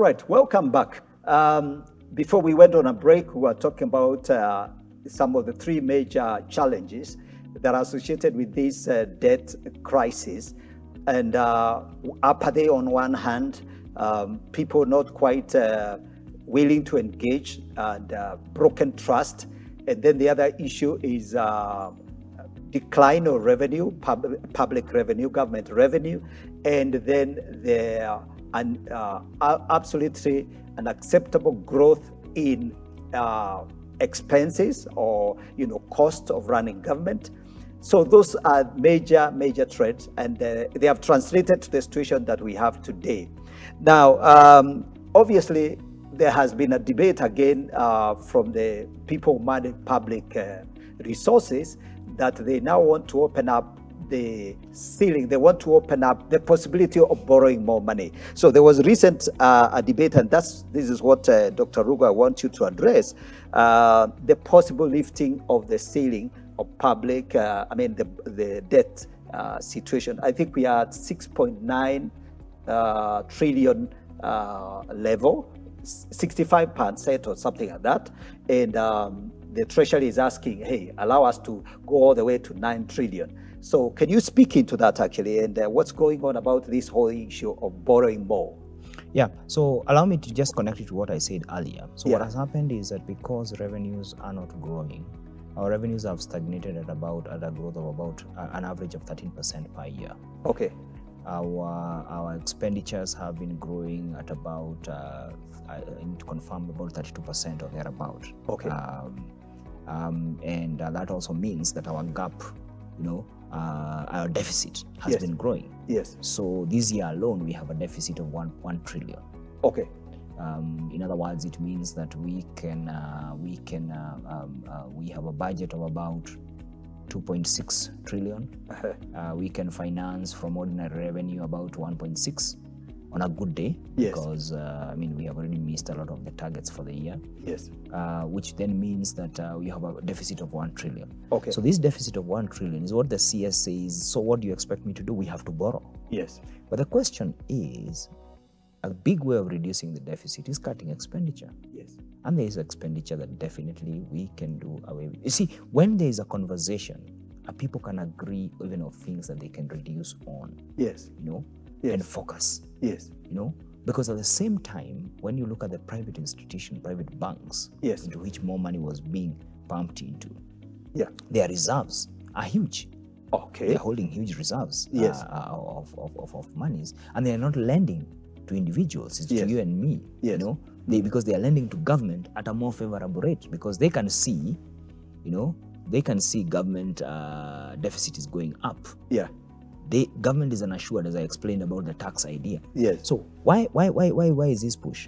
right, welcome back. Before we went on a break, we were talking about some of the three major challenges that are associated with this debt crisis. And apathy on one hand, people not quite willing to engage, and broken trust. And then the other issue is decline of revenue, public revenue, government revenue, and then the absolutely unacceptable growth in expenses or cost of running government. So those are major threats, and they have translated to the situation that we have today. Now, obviously, there has been a debate again from the people who manage public resources that they now want to open up the ceiling. They want to open up the possibility of borrowing more money. So there was a recent a debate, and this is what Dr. Rugo, I want you to address, the possible lifting of the ceiling of public, the debt situation. I think we are at 6.9 trillion level, 65% or something like that. And the Treasury is asking, hey, allow us to go all the way to 9 trillion. So can you speak into that actually, and what's going on about this whole issue of borrowing more? Yeah, so allow me to just connect it to what I said earlier. So what has happened is that because revenues are not growing, our revenues have stagnated at a growth of about an average of 13% per year. Okay. Our expenditures have been growing at about, I need to confirm, about 32% or thereabout. Okay. And that also means that our gap, our deficit has been growing. Yes. So this year alone, we have a deficit of 1 trillion. Okay. In other words, it means that we have a budget of about 2.6 trillion. We can finance from ordinary revenue about 1.6 on a good day, because we have already missed a lot of the targets for the year. Yes. Which then means that we have a deficit of 1 trillion. Okay. So this deficit of 1 trillion is what the CS says. So what do you expect me to do? We have to borrow. Yes. But the question is, a big way of reducing the deficit is cutting expenditure. Yes. And there is expenditure that definitely we can do away with. You see, when there is a conversation, people can agree even of things that they can reduce on. Yes. And focus. Yes. Because at the same time, when you look at the private institution, private banks, into which more money was being pumped into, their reserves are huge. Okay. They're holding huge reserves of monies, and they are not lending to individuals, it's to you and me, because they are lending to government at a more favorable rate, because they can see, government deficit is going up. Yeah. Government is unassured, as I explained about the tax idea. Yes. So why is this push?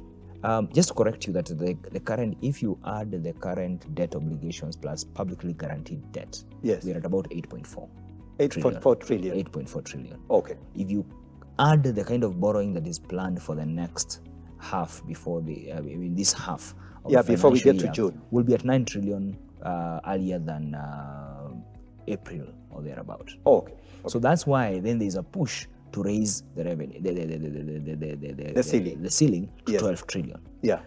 Just to correct you that the current, if you add the current debt obligations plus publicly guaranteed debt, we're at about 8.4 trillion. 8.4 trillion. Okay. If you add the kind of borrowing that is planned for the next half before this half of before we get to year, June, we'll be at 9 trillion earlier than April or thereabout. Okay. So that's why then there's a push to raise the revenue, the ceiling to 12 trillion. Yeah.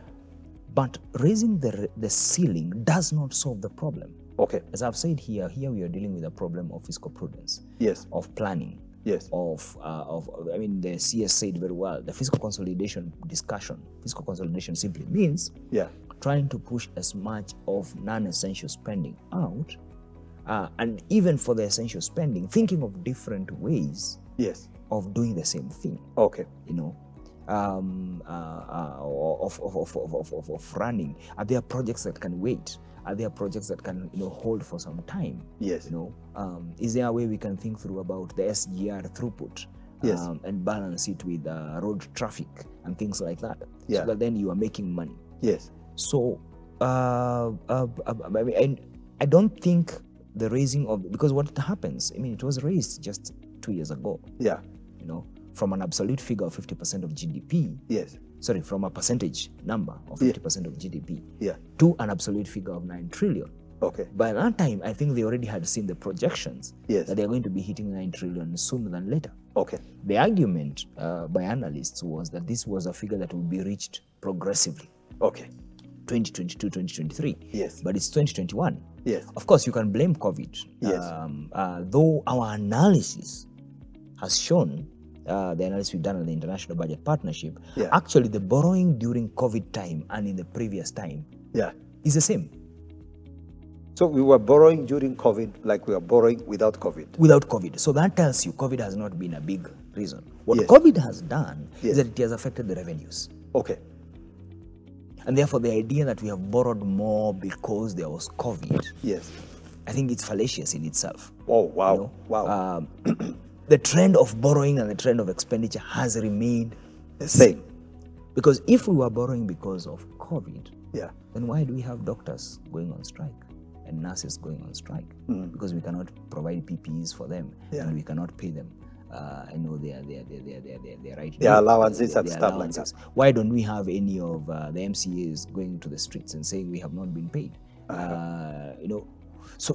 But raising the ceiling does not solve the problem. Okay. As I've said here we are dealing with a problem of fiscal prudence. Yes. Of planning. Yes. The CS said very well, the fiscal consolidation discussion. Fiscal consolidation simply means trying to push as much of non-essential spending out, and even for the essential spending, thinking of different ways of doing the same thing. Okay. Of running. Are there projects that can wait? Are there projects that can hold for some time? Yes. Is there a way we can think through about the SGR throughput and balance it with road traffic and things like that, so that then you are making money? Yes. So I don't think the raising of, because what happens, it was raised just 2 years ago. Yeah. From an absolute figure of 50% of GDP. Yes. From a percentage number of 50% of GDP. Yeah. To an absolute figure of 9 trillion. Okay. By that time, I think they already had seen the projections Yes. that they're going to be hitting 9 trillion sooner than later. Okay. The argument by analysts was that this was a figure that would be reached progressively. Okay. 2022, 2023. Yes. But it's 2021. Yes. Of course, you can blame COVID. Yes. Though our analysis has shown, the analysis we've done on the International Budget Partnership, actually the borrowing during COVID time and in the previous time is the same. So we were borrowing during COVID like we were borrowing without COVID? Without COVID. So that tells you COVID has not been a big reason. What COVID has done is that it has affected the revenues. Okay. And therefore, the idea that we have borrowed more because there was COVID, I think it's fallacious in itself. Oh, wow. You know? Wow. The trend of borrowing and the trend of expenditure has remained the same. Because if we were borrowing because of COVID, then why do we have doctors going on strike and nurses going on strike? Because we cannot provide PPEs for them and we cannot pay them. Their allowances and stuff like that. Why don't we have any of the MCAs going to the streets and saying we have not been paid? So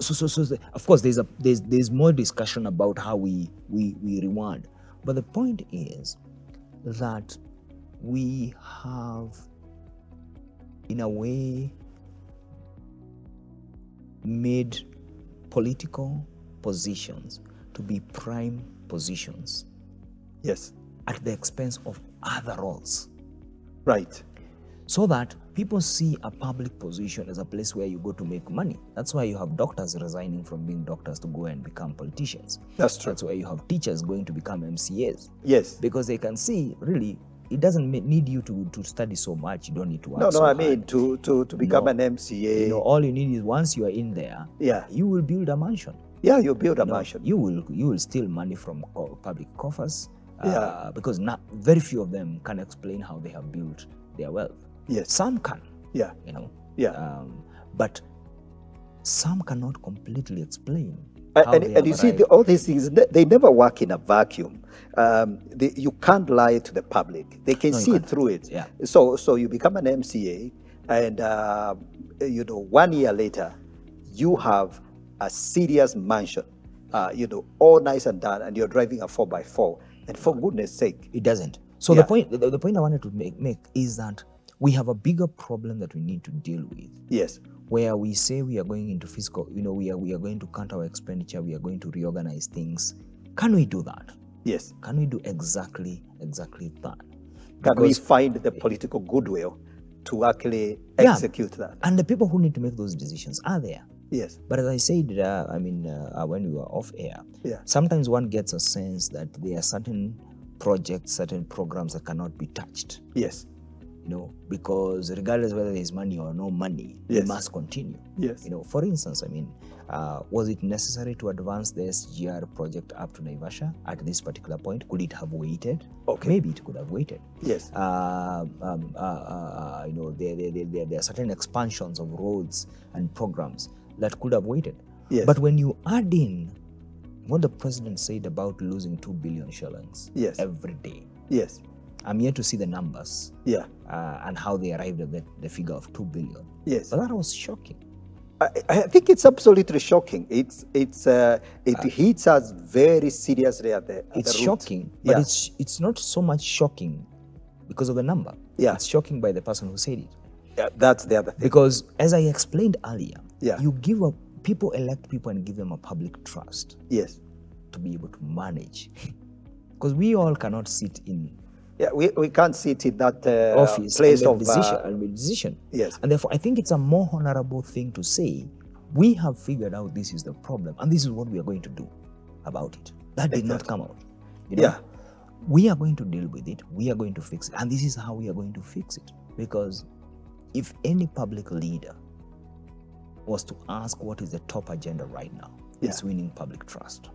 of course there's more discussion about how we reward, but the point is that we have, in a way, made political positions to be prime positions. Yes. At the expense of other roles. Right. So that people see a public position as a place where you go to make money. That's why you have doctors resigning from being doctors to go and become politicians. That's true. That's why you have teachers going to become MCAs. Yes. Because they can see, really, it doesn't need you to study so much. You don't need to work No, so I hard. mean to become an MCA. All you need is once you are in there, you will build a mansion. Yeah, you build a mansion. You will steal money from public coffers. Because very few of them can explain how they have built their wealth. Yes. Some can. Yeah. But some cannot completely explain. And you see, all these things, they never work in a vacuum. You can't lie to the public. They can see through it. Yeah. So you become an MCA, and 1 year later, you have a serious mansion, all nice and done, and you're driving a 4x4. And for goodness sake, it doesn't. So the point I wanted to make is that we have a bigger problem that we need to deal with. Yes. Where we say we are going into fiscal, we are going to cut our expenditure, we are going to reorganize things. Can we do that? Yes. Can we do exactly that? Can we find the political goodwill to actually execute that? And the people who need to make those decisions are there. Yes. But as I said, when we were off air, sometimes one gets a sense that there are certain projects, certain programs that cannot be touched. Yes. Because regardless whether there's money or no money, they must continue. Yes. For instance, was it necessary to advance the SGR project up to Naivasha at this particular point? Could it have waited? Okay. Maybe it could have waited. Yes. There are certain expansions of roads and programs that could have waited. Yes. But when you add in what the president said about losing 2 billion shillings every day. Yes. I'm yet to see the numbers. Yeah. And how they arrived at the figure of 2 billion. Yes. But that was shocking. I think it's absolutely shocking. It hits us very seriously at the It's root. shocking, but it's not so much shocking because of the number. Yeah. It's shocking by the person who said it. Yeah, that's the other thing. Because as I explained earlier, you give people elect people and give them a public trust. Yes. To be able to manage. Because we all cannot sit in. Yeah, we can't sit in that office place and of decision. Yes. And therefore, I think it's a more honorable thing to say, we have figured out this is the problem and this is what we are going to do about it. That did not come out. We are going to deal with it. We are going to fix it. And this is how we are going to fix it. Because if any public leader was to ask what is the top agenda right now, it's winning public trust.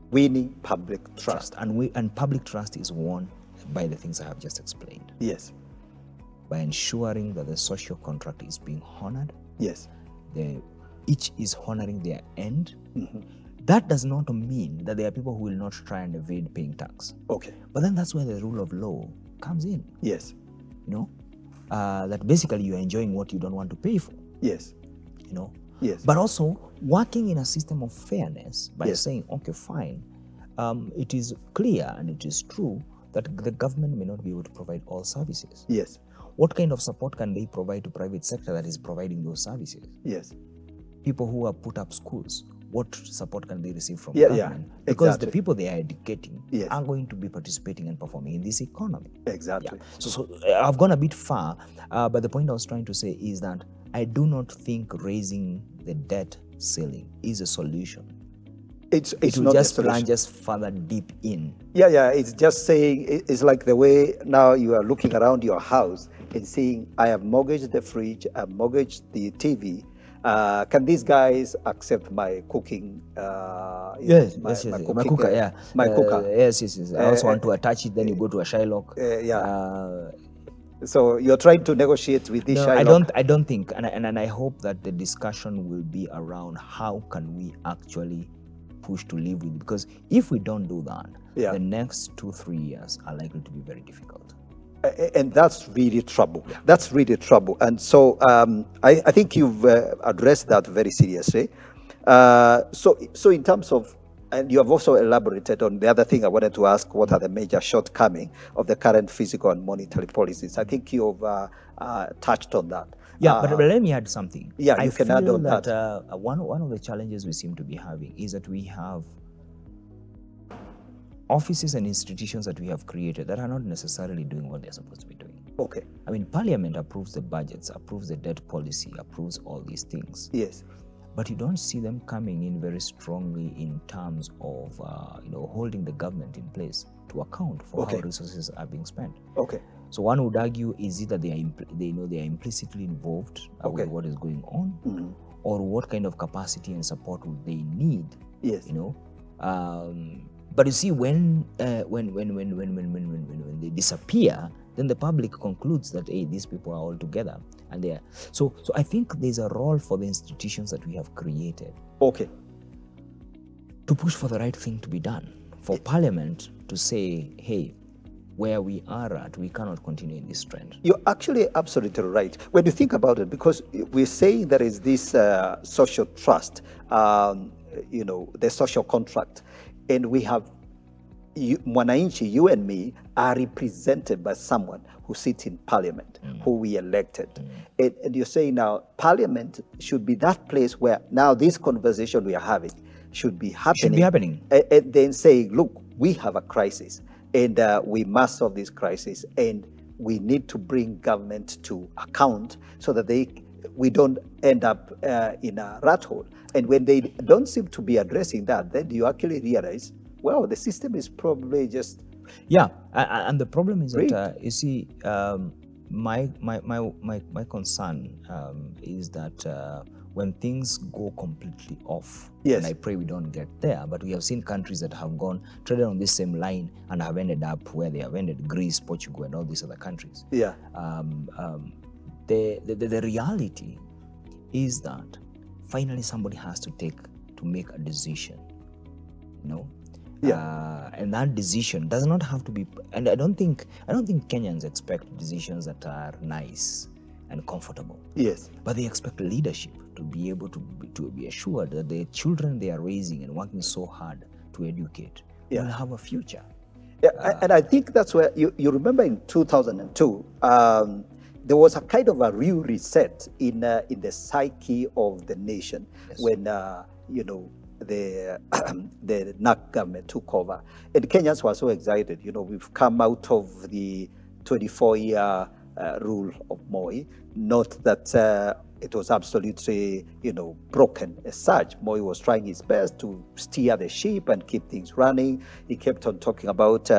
Winning public trust. And public trust is won by the things I have just explained. Yes. By ensuring that the social contract is being honored. Yes. Each is honoring their end. Mm-hmm. That does not mean that there are people who will not try and evade paying tax. Okay. But then that's where the rule of law comes in. Yes. That basically you are enjoying what you don't want to pay for. Yes. Yes. But also working in a system of fairness by Yes. saying, okay, fine, it is clear and it is true that the government may not be able to provide all services. Yes. What kind of support can they provide to private sector that is providing those services? Yes. People who have put up schools, what support can they receive from Yeah, government? yeah, Because exactly. the people they are educating Yes. are going to be participating and performing in this economy. Exactly. Yeah. So I've gone a bit far, but the point I was trying to say is that I do not think raising the debt ceiling is a solution. It will not just a solution. plunge us further deep in. Yeah. It's just saying, it's like the way now you are looking around your house and saying, I have mortgaged the fridge, I've mortgaged the TV. Can these guys accept my cooking? Yes, my cooker, cooker. Yes. I also want to attach it. Then you go to a Shylock. So you're trying to negotiate with this. No, Shylock. I don't think, and I hope that the discussion will be around how can we actually push to live with it. Because if we don't do that, the next 2-3 years are likely to be very difficult. And that's really trouble. Yeah. That's really trouble. And so I think you've addressed that very seriously. So in terms of, and you have also elaborated on the other thing I wanted to ask, what are the major shortcomings of the current fiscal and monetary policies? I think you've touched on that. Yeah, but let me add something. Yeah, you can add on that. One of the challenges we seem to be having is that we have offices and institutions that we have created that are not necessarily doing what they're supposed to be doing. Okay. I mean, Parliament approves the budgets, approves the debt policy, approves all these things. Yes. But you don't see them coming in very strongly in terms of holding the government in place to account for how resources are being spent. Okay. So one would argue is either they are implicitly involved with what is going on, or what kind of capacity and support would they need? Yes. But you see, when they disappear, then the public concludes that, hey, these people are all together, and they are. So I think there's a role for the institutions that we have created. Okay. To push for the right thing to be done, for Parliament to say, hey, where we are at, we cannot continue in this trend. You're actually absolutely right. When you think about it, because we're saying there is this social trust, the social contract, and we have Mwananchi, you and me, are represented by someone who sits in Parliament, who we elected. And you're saying now, Parliament should be that place where now this conversation we are having should be happening. And then saying, look, we have a crisis, and we must solve this crisis, and we need to bring government to account so that we don't end up in a rat hole. And when they don't seem to be addressing that, then you actually realize, well, the system is probably just... Yeah, and the problem is that, you see, my concern is that when things go completely off, and I pray we don't get there, but we have seen countries that have treaded on this same line and have ended up where they have ended, Greece, Portugal, and all these other countries. Yeah. The reality is that finally somebody has to make a decision, and that decision does not have to be, and I don't think Kenyans expect decisions that are nice and comfortable. Yes. But they expect leadership to be able to be assured that the children they are raising and working so hard to educate will have a future. Yeah, and I think that's where you remember in 2002, there was a kind of a real reset in the psyche of the nation when the NAC government took over, and Kenyans were so excited. We've come out of the 24-year rule of Moi. Not that it was absolutely broken as such. Moi was trying his best to steer the ship and keep things running. He kept on talking about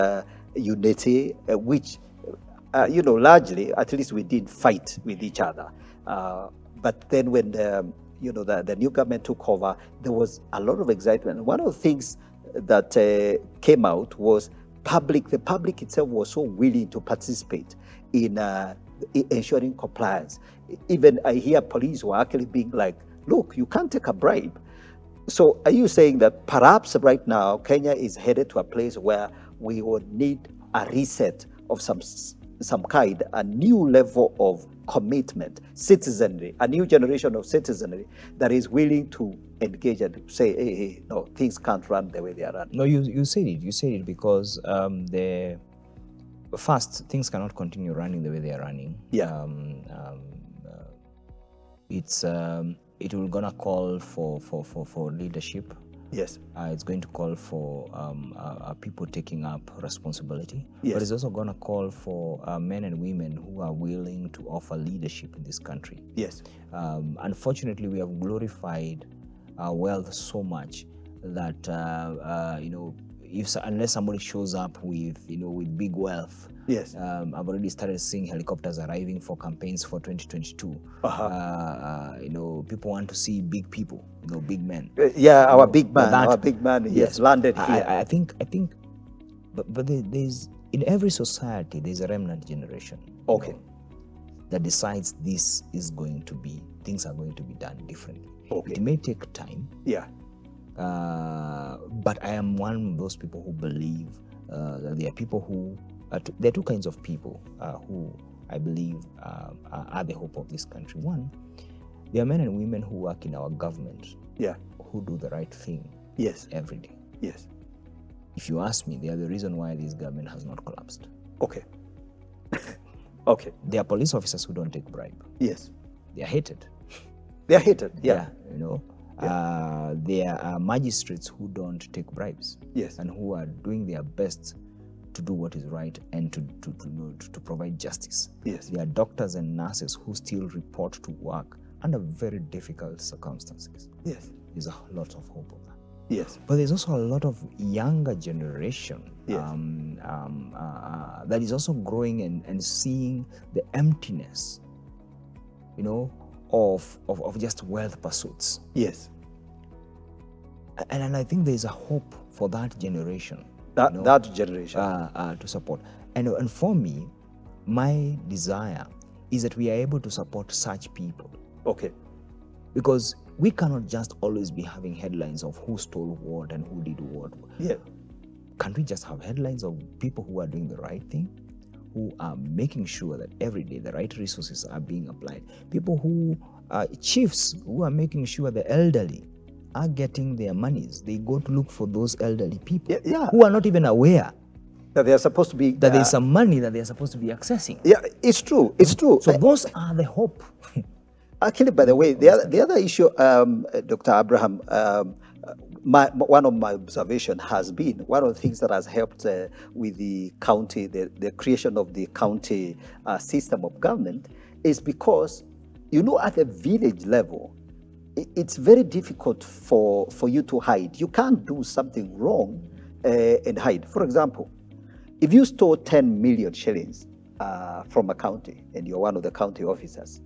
unity, which largely, at least we didn't fight with each other. But then when the new government took over, there was a lot of excitement. One of the things that came out was the public itself was so willing to participate in ensuring compliance. Even I hear police were actually being like, look, you can't take a bribe. So are you saying that perhaps right now Kenya is headed to a place where we would need a reset of some kind, a new level of commitment, citizenry, a new generation of citizenry that is willing to engage and say, hey, no, things can't run the way they are running. No, you said it. You said it because first, things cannot continue running the way they are running. Yeah. It will gonna call for leadership. Yes. It's going to call for people taking up responsibility. Yes. But it's also going to call for men and women who are willing to offer leadership in this country. Yes. Unfortunately, we have glorified wealth so much that unless somebody shows up with big wealth. Yes. I've already started seeing helicopters arriving for campaigns for 2022. People want to see big people, big men. Our big man, yes, landed here. I think, but there's in every society there's a remnant generation. Okay. That decides things are going to be done differently. Okay. It may take time. Yeah. But I am one of those people who believe that there are people who. There are two kinds of people who I believe are the hope of this country. One, there are men and women who work in our government. Yeah. Who do the right thing. Yes. Every day. Yes. If you ask me, they are the reason why this government has not collapsed. Okay. Okay. There are police officers who don't take bribe. Yes. They are hated. They are hated. Yeah. Yeah. There are magistrates who don't take bribes. Yes. And who are doing their best to do what is right and to provide justice. Yes. There are doctors and nurses who still report to work under very difficult circumstances. Yes. There's a lot of hope of that. Yes. But there's also a lot of younger generation that is also growing and seeing the emptiness, of just wealth pursuits. Yes. And I think there's a hope for that generation. That generation to support, and for me, my desire is that we are able to support such people. Okay. Because we cannot just always be having headlines of who stole what and who did what. Yeah. Can't we just have headlines of people who are doing the right thing, who are making sure that every day the right resources are being applied? People who are chiefs who are making sure the elderly are getting their monies. They go to look for those elderly people who are not even aware that they are supposed to be that there's some money that they are supposed to be accessing. Yeah, it's true. It's true. So those are the hope. Actually, by the way, the other issue, Dr. Abraham, one of my observations has been one of the things that has helped with the county, the creation of the county system of government, is because at the village level, it's very difficult for you to hide. You can't do something wrong and hide. For example, if you stole 10 million shillings from a county and you're one of the county officers,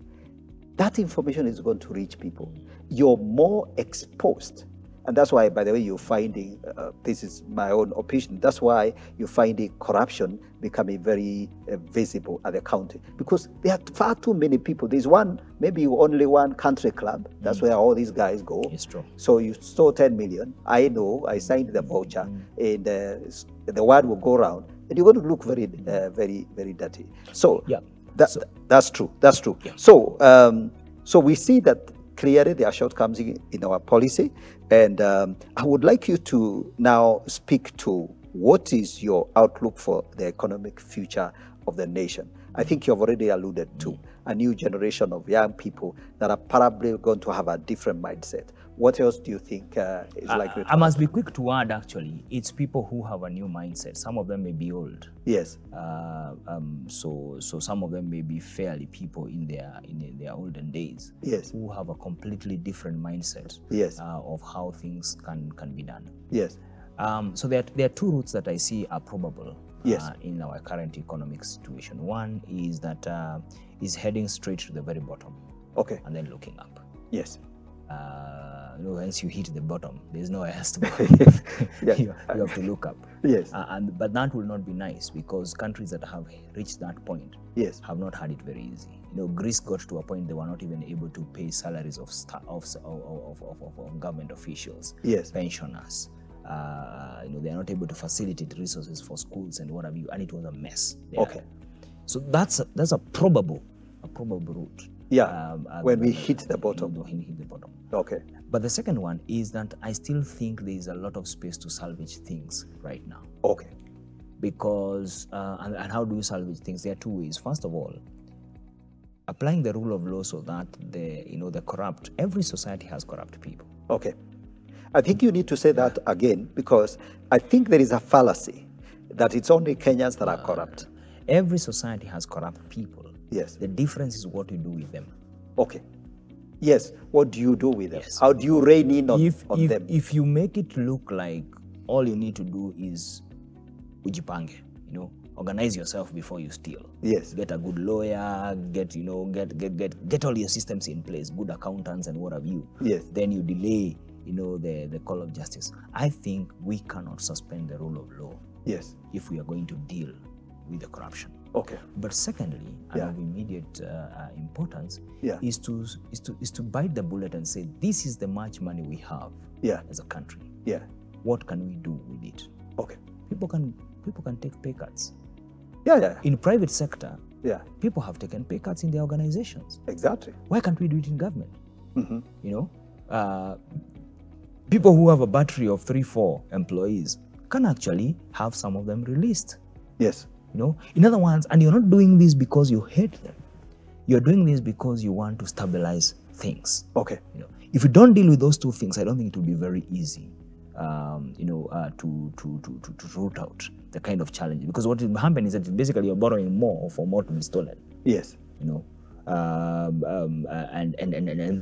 that information is going to reach people. You're more exposed. And that's why, by the way, you're finding, this is my own opinion, that's why you're finding corruption becoming very visible at the county. Because there are far too many people. There's maybe only one country club. That's where all these guys go. It's true. So you stole 10 million. I know, I signed the voucher, and the word will go around. And you're going to look very, very, very dirty. So that's true. That's true. Yeah. So we see that clearly there are shortcomings in our policy. And I would like you to now speak to what is your outlook for the economic future of the nation. I think you've already alluded to a new generation of young people that are probably going to have a different mindset. What else do you think is likely to happen? I must be quick to add, actually, it's people who have a new mindset. Some of them may be old. Yes. So some of them may be fairly people in their olden days. Yes. Who have a completely different mindset. Yes. Of how things can be done. Yes. So there are two routes that I see are probable. Yes. In our current economic situation. One is that is heading straight to the very bottom. Okay. And then looking up. Yes. Once you hit the bottom, there's nowhere else to go. Yes. you have to look up. Yes. But that will not be nice because countries that have reached that point have not had it very easy. Greece got to a point they were not even able to pay salaries of government officials, pensioners. They are not able to facilitate resources for schools and what have you, and it was a mess. Okay. So that's a probable a probable route. Yeah, when we hit the bottom. When we hit the bottom. Okay. But the second one is that I still think there is a lot of space to salvage things right now. Okay. Because, and how do you salvage things? There are two ways. First of all, applying the rule of law so that the corrupt, every society has corrupt people. Okay. I think you need to say that again, because I think there is a fallacy that it's only Kenyans that are corrupt. Every society has corrupt people. Yes. The difference is what you do with them. Okay. Yes. What do you do with them? Yes. How do you rein in on them? If you make it look like all you need to do is ujipange, organize yourself before you steal. Yes. Get a good lawyer, get all your systems in place, good accountants and what have you. Yes. Then you delay, the call of justice. I think we cannot suspend the rule of law. Yes. If we are going to deal with the corruption. Okay. But secondly, and of immediate importance, yeah. is to bite the bullet and say, this is the much money we have as a country. Yeah. What can we do with it? Okay. People can take pay cuts. Yeah. In private sector, people have taken pay cuts in their organizations. Exactly. Why can't we do it in government? Mm-hmm. People who have a battery of 3-4 employees can actually have some of them released. Yes. In other words, and you're not doing this because you hate them. You're doing this because you want to stabilize things. Okay. If you don't deal with those two things, I don't think it will be very easy, to root out the kind of challenge. Because what will happen is that basically you're borrowing more for more to be stolen. Yes. And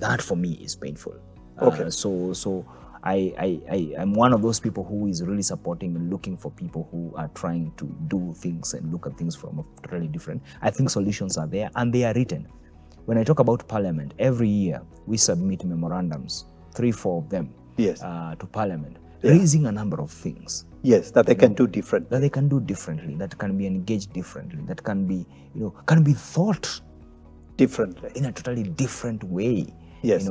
that for me is painful. Okay. So I'm one of those people who is really supporting and looking for people who are trying to do things and look at things from a totally different. I think solutions are there and they are written. When I talk about Parliament, every year we submit memorandums, 3-4 of them, to Parliament, raising a number of things. Yes, that they can do differently. That they can do differently, that can be engaged differently, that can be, can be thought differently in a totally different way. Yes.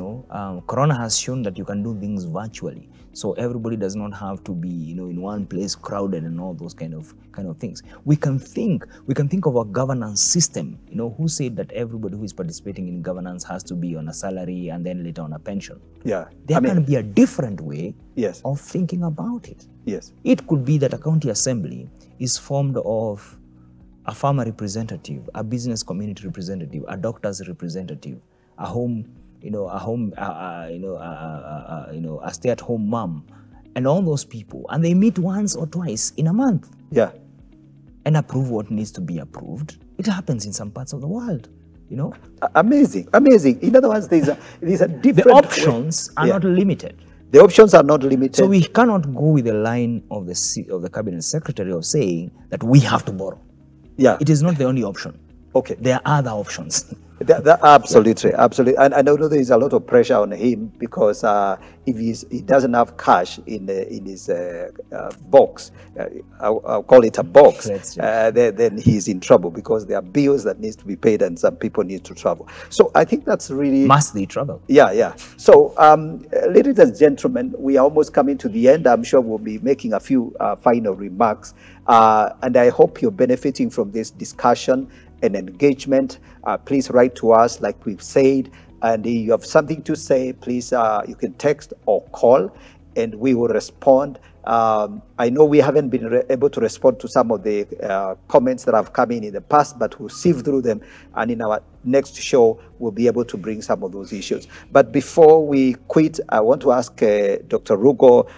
Corona has shown that you can do things virtually. So everybody does not have to be, in one place crowded and all those kind of things. We can think of a governance system, who said that everybody who is participating in governance has to be on a salary and then later on a pension. Yeah. There can be a different way of thinking about it. Yes. It could be that a county assembly is formed of a farmer representative, a business community representative, a doctor's representative, a stay-at-home mom, and all those people, and they meet once or twice in a month. Yeah. And approve what needs to be approved. It happens in some parts of the world, Amazing. In other words, these are different. The options are not limited. The options are not limited. So we cannot go with the line of the cabinet secretary of saying that we have to borrow. Yeah. It is not the only option. Okay. There are other options. Absolutely. And I know there is a lot of pressure on him because if he doesn't have cash in his box, I'll call it a box, then he's in trouble because there are bills that needs to be paid and some people need to travel. So I think that's really... Must they travel? Yeah. So, ladies and gentlemen, we are almost coming to the end. I'm sure we'll be making a few final remarks. And I hope you're benefiting from this discussion and engagement. Please write to us like we've said, and if you have something to say, please you can text or call and we will respond. I know we haven't been able to respond to some of the comments that have come in the past, but we'll sieve through them, and in our next show we'll be able to bring some of those issues. But before we quit, I want to ask Dr. Rugo,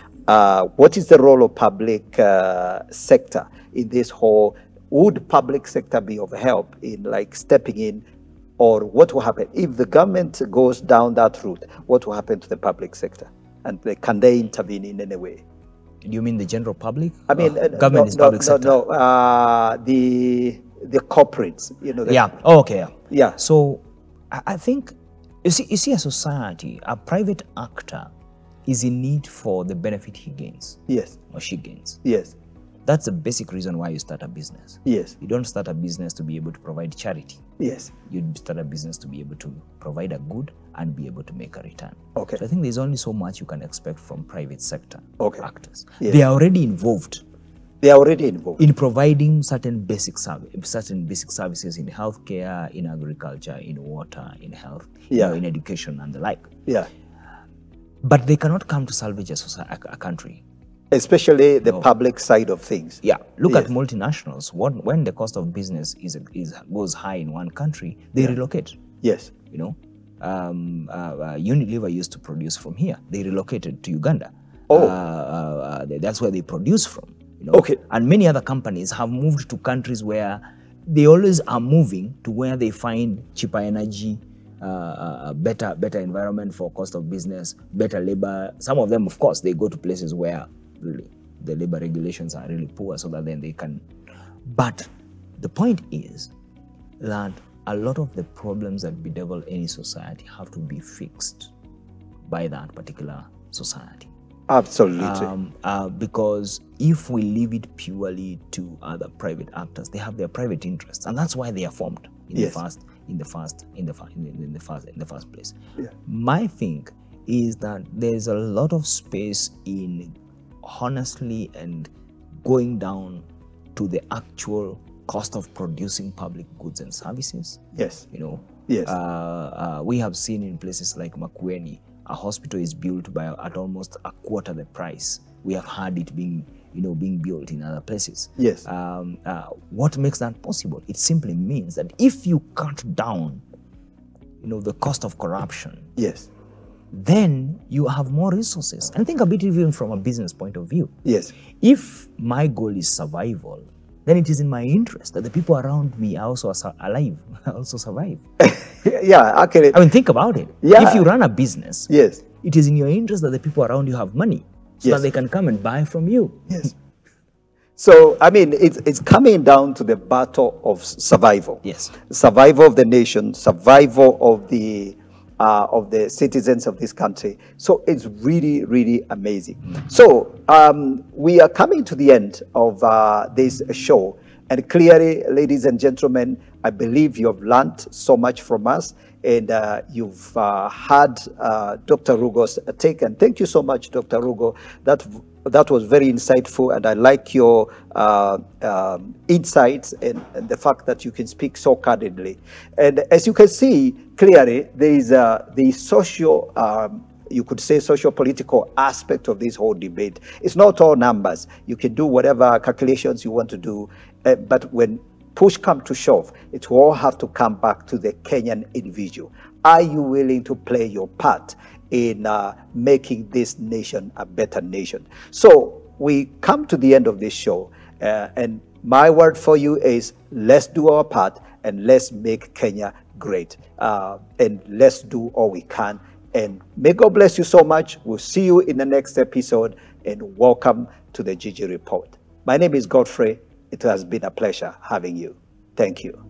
what is the role of public sector in this whole? Would public sector be of help in stepping in, or what will happen if the government goes down that route? What will happen to the public sector, and can they intervene in any way? Do you mean the general public? I mean, government is public sector. The corporates. Yeah. So I think you see a society, a private actor is in need for the benefit he gains. Yes. Or she gains. Yes. That's the basic reason why you start a business. Yes. You don't start a business to be able to provide charity. Yes. You start a business to be able to provide a good and be able to make a return. Okay. So I think there's only so much you can expect from private sector actors. Yes. They are already involved They are already involved in providing certain basic services in healthcare, in agriculture, in water, in health, in education and the like. Yeah. But they cannot come to salvage a country. Especially the public side of things. Yeah. Look at multinationals. When the cost of business goes high in one country, they relocate. Yes. Unilever used to produce from here. They relocated to Uganda. That's where they produce from. Okay. And many other companies have moved to countries where they always are moving to where they find cheaper energy, better environment for cost of business, better labor. Some of them, of course, they go to places where really the labor regulations are really poor, so that then they can. But the point is that a lot of the problems that bedevil any society have to be fixed by that particular society. Absolutely. Because if we leave it purely to other private actors, they have their private interests, and that's why they are formed in the first place. Yeah. My thing is that there's a lot of space in honestly and going down to the actual cost of producing public goods and services. Yes. Yes. We have seen in places like Makueni, a hospital is built at almost a quarter the price. We have had it being built in other places. Yes. What makes that possible? It simply means that if you cut down, the cost of corruption. Yes. Then you have more resources. And think a bit even from a business point of view. Yes. If my goal is survival, then it is in my interest that the people around me are also alive, also survive. Yeah, actually. I mean, think about it. Yeah. If you run a business, yes, it is in your interest that the people around you have money, so that they can come and buy from you. Yes. So, I mean, it's coming down to the battle of survival. Yes. Survival of the nation, survival of the citizens of this country. So it's really, really amazing. So we are coming to the end of this show. And clearly, ladies and gentlemen, I believe you have learned so much from us. And you've had Dr. Rugo's take. And thank you so much, Dr. Rugo. That was very insightful. And I like your insights and the fact that you can speak so candidly. And as you can see, clearly, there is the social, you could say, social-political aspect of this whole debate. It's not all numbers. You can do whatever calculations you want to do. But when push comes to shove, it will all have to come back to the Kenyan individual. Are you willing to play your part in making this nation a better nation? So we come to the end of this show, and my word for you is, let's do our part and let's make Kenya great, and let's do all we can. And may God bless you so much. We'll see you in the next episode, and welcome to the Gigi Report. My name is Godfrey. It has been a pleasure having you. Thank you.